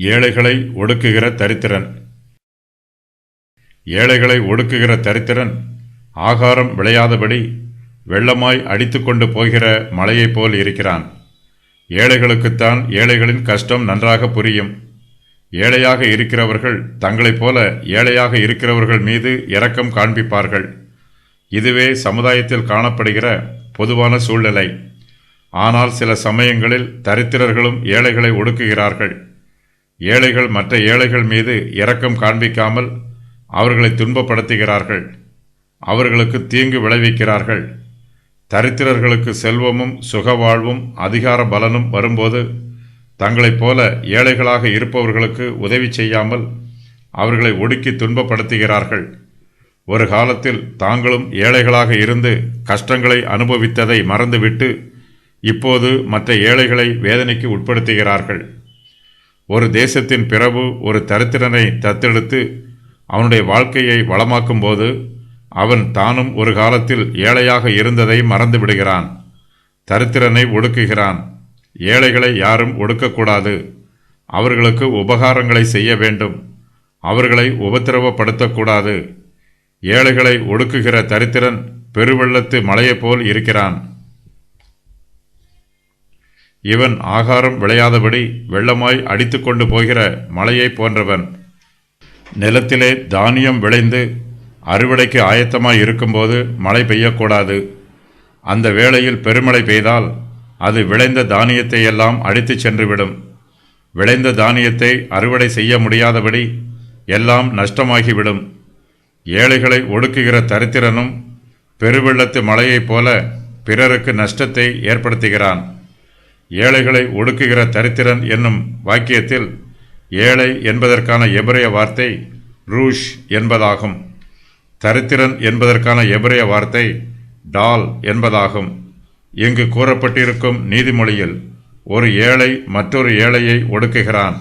ஏழைகளை ஒடுக்குகிற தரித்திரன். ஏழைகளை ஒடுக்குகிற தரித்திரன் ஆகாரம் விளையாதபடி வெள்ளமாய் அடித்து கொண்டு போகிற மழையைப் போல் இருக்கிறான். ஏழைகளுக்குத்தான் ஏழைகளின் கஷ்டம் நன்றாக புரியும். ஏழையாக இருக்கிறவர்கள் தங்களைப் போல ஏழையாக இருக்கிறவர்கள் மீது இரக்கம் காண்பிப்பார்கள். இதுவே சமுதாயத்தில் காணப்படுகிற பொதுவான சூழ்நிலை. ஆனால் சில சமயங்களில் தரித்திரர்களும் ஏழைகளை ஒடுக்குகிறார்கள். ஏழைகள் மற்ற ஏழைகள் மீது இரக்கம் காண்பிக்காமல் அவர்களை துன்பப்படுத்துகிறார்கள். அவர்களுக்கு தீங்கு விளைவிக்கிறார்கள். தரித்திரர்களுக்கு செல்வமும் சுகவாழ்வும் அதிகார பலனும் வரும்போது தங்களைப் போல ஏழைகளாக இருப்பவர்களுக்கு உதவி செய்யாமல் அவர்களை ஒடுக்கி துன்பப்படுத்துகிறார்கள். ஒரு காலத்தில் தாங்களும் ஏழைகளாக இருந்து கஷ்டங்களை அனுபவித்ததை மறந்துவிட்டு இப்போது மற்ற ஏழைகளை வேதனைக்கு உட்படுத்துகிறார்கள். ஒரு தேசத்தின் பிரபு ஒரு தரித்திரனை தத்தெடுத்து அவனுடைய வாழ்க்கையை வளமாக்கும் போது அவன் தானும் ஒரு காலத்தில் ஏழையாக இருந்ததை மறந்து விடுகிறான். தரித்திரனை ஒடுக்குகிறான். ஏழைகளை யாரும் ஒடுக்கக்கூடாது. அவர்களுக்கு உபகாரங்களை செய்ய வேண்டும். அவர்களை உபத்திரவப்படுத்தக்கூடாது. ஏழைகளை ஒடுக்குகிற தரித்திரன் பெருவெள்ளத்து மழையைப் போல் இருக்கிறான். இவன் ஆகாரம் விளையாதபடி வெள்ளமாய் அடித்து கொண்டு போகிற மழையை போன்றவன். நிலத்திலே தானியம் விளைந்து அறுவடைக்கு ஆயத்தமாய் இருக்கும்போது மழை பெய்யக்கூடாது. அந்த வேளையில் பெருமழை பெய்தால் அது விளைந்த தானியத்தை எல்லாம் அடித்து சென்றுவிடும். விளைந்த தானியத்தை அறுவடை செய்ய முடியாதபடி எல்லாம் நஷ்டமாகிவிடும். ஏழைகளை ஒடுக்குகிற தரித்திரனும் பெருவெள்ளத்து மழையைப் போல பிறருக்கு நஷ்டத்தை ஏற்படுத்துகிறான். ஏழைகளை ஒடுக்குகிற தரித்திரன் என்னும் வாக்கியத்தில் ஏழை என்பதற்கான எபிரேய வார்த்தை ரூஷ் என்பதாகும். தரித்திரன் என்பதற்கான எபிரேய வார்த்தை டால் என்பதாகும். இங்கு கூறப்பட்டிருக்கும் நீதிமொழியில் ஒரு ஏழை மற்றொரு ஏழையை ஒடுக்குகிறான்.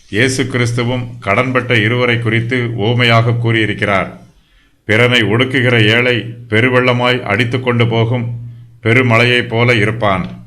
இயேசு கிறிஸ்துவும் கடன்பட்ட இருவரை குறித்து உவமையாக கூறியிருக்கிறார். பிறனை ஒடுக்குகிற ஏழை பெருவெள்ளமாய் அடித்து கொண்டு போகும் பெருமழையைப் போல இருப்பான்.